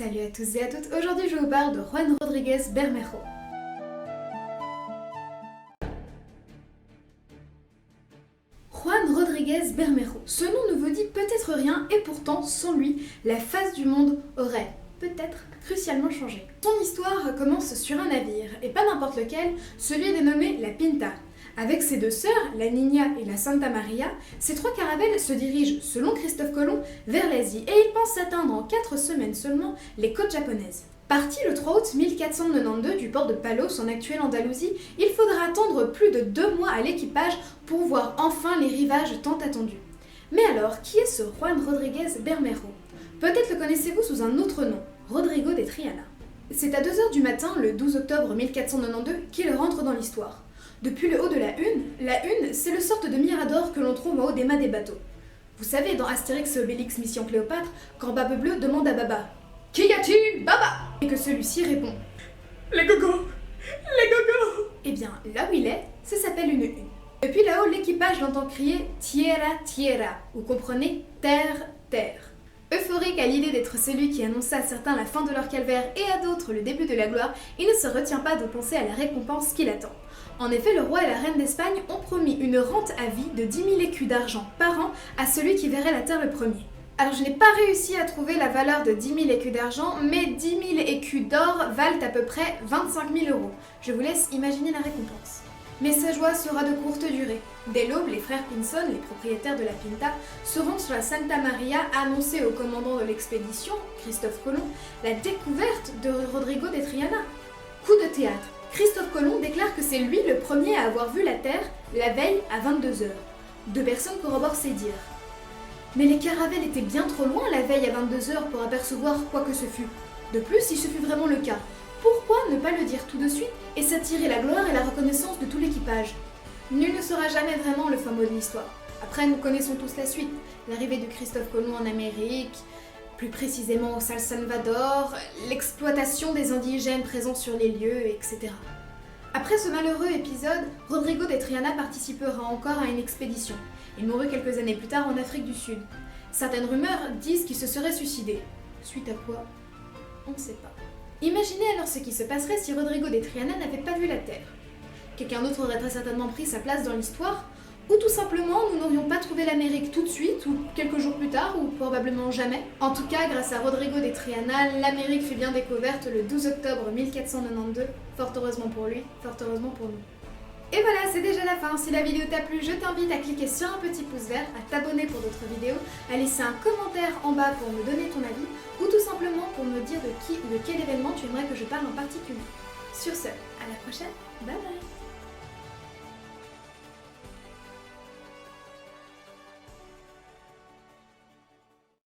Salut à tous et à toutes, aujourd'hui je vous parle de Juan Rodríguez Bermejo. Juan Rodríguez Bermejo. Ce nom ne vous dit peut-être rien et pourtant, sans lui, la face du monde aurait peut-être crucialement changé. Son histoire commence sur un navire, et pas n'importe lequel, celui dénommé la Pinta. Avec ses deux sœurs, la Niña et la Santa Maria, ces trois caravelles se dirigent, selon Christophe Colomb, vers l'Asie et ils pensent atteindre en 4 semaines seulement les côtes japonaises. Parti le 3 août 1492 du port de Palos en actuelle Andalousie, il faudra attendre plus de 2 mois à l'équipage pour voir enfin les rivages tant attendus. Mais alors, qui est ce Juan Rodríguez Bermejo? Peut-être le connaissez-vous sous un autre nom, Rodrigo de Triana. C'est à 2 h du matin, le 12 octobre 1492, qu'il rentre dans l'histoire. Depuis le haut de la Hune, c'est le sorte de mirador que l'on trouve en haut des mâts des bateaux. Vous savez, dans Astérix et Obélix Mission Cléopâtre, quand Barbe-Bleue demande à Baba « Qu'y a-t-il, Baba ?» et que celui-ci répond « Les gogos, les gogos !» Eh bien, là où il est, ça s'appelle une hune. Depuis là-haut, l'équipage l'entend crier « Tierra, tierra » ou comprenez « terre, terre ». Euphorique à l'idée d'être celui qui annonça à certains la fin de leur calvaire et à d'autres le début de la gloire, il ne se retient pas de penser à la récompense qui l'attend. En effet, le roi et la reine d'Espagne ont promis une rente à vie de 10 000 écus d'argent par an à celui qui verrait la terre le premier. Alors je n'ai pas réussi à trouver la valeur de 10 000 écus d'argent, mais 10 000 écus d'or valent à peu près 25 000 €. Je vous laisse imaginer la récompense. Mais sa joie sera de courte durée. Dès l'aube, les frères Pinzón, les propriétaires de la Pinta, se rendent sur la Santa Maria annoncer au commandant de l'expédition, Christophe Colomb, la découverte de Rodrigo de Triana. Coup de théâtre. Christophe Colomb déclare que c'est lui le premier à avoir vu la Terre la veille à 22 h. 2 personnes corroborent ces dires. Mais les caravelles étaient bien trop loin la veille à 22 h pour apercevoir quoi que ce fût. De plus, si ce fut vraiment le cas, pourquoi ne pas le dire tout de suite et s'attirer la gloire et la reconnaissance de tout l'équipage? Nul ne sera jamais vraiment le fin mot de l'histoire. Après, nous connaissons tous la suite. L'arrivée de Christophe Colomb en Amérique, plus précisément au San Salvador, l'exploitation des indigènes présents sur les lieux, etc. Après ce malheureux épisode, Rodrigo de Triana participera encore à une expédition. Il mourut quelques années plus tard en Afrique du Sud. Certaines rumeurs disent qu'il se serait suicidé. Suite à quoi? On ne sait pas. Imaginez alors ce qui se passerait si Rodrigo de Triana n'avait pas vu la Terre. Quelqu'un d'autre aurait très certainement pris sa place dans l'histoire, ou tout simplement nous n'aurions pas trouvé l'Amérique tout de suite, ou quelques jours plus tard, ou probablement jamais. En tout cas, grâce à Rodrigo de Triana, l'Amérique fut bien découverte le 12 octobre 1492, fort heureusement pour lui, fort heureusement pour nous. Et voilà, c'est déjà la fin. Si la vidéo t'a plu, je t'invite à cliquer sur un petit pouce vert, à t'abonner pour d'autres vidéos, à laisser un commentaire en bas pour me donner ton avis, ou tout simplement pour me dire de qui ou de quel événement tu aimerais que je parle en particulier. Sur ce, à la prochaine, bye bye.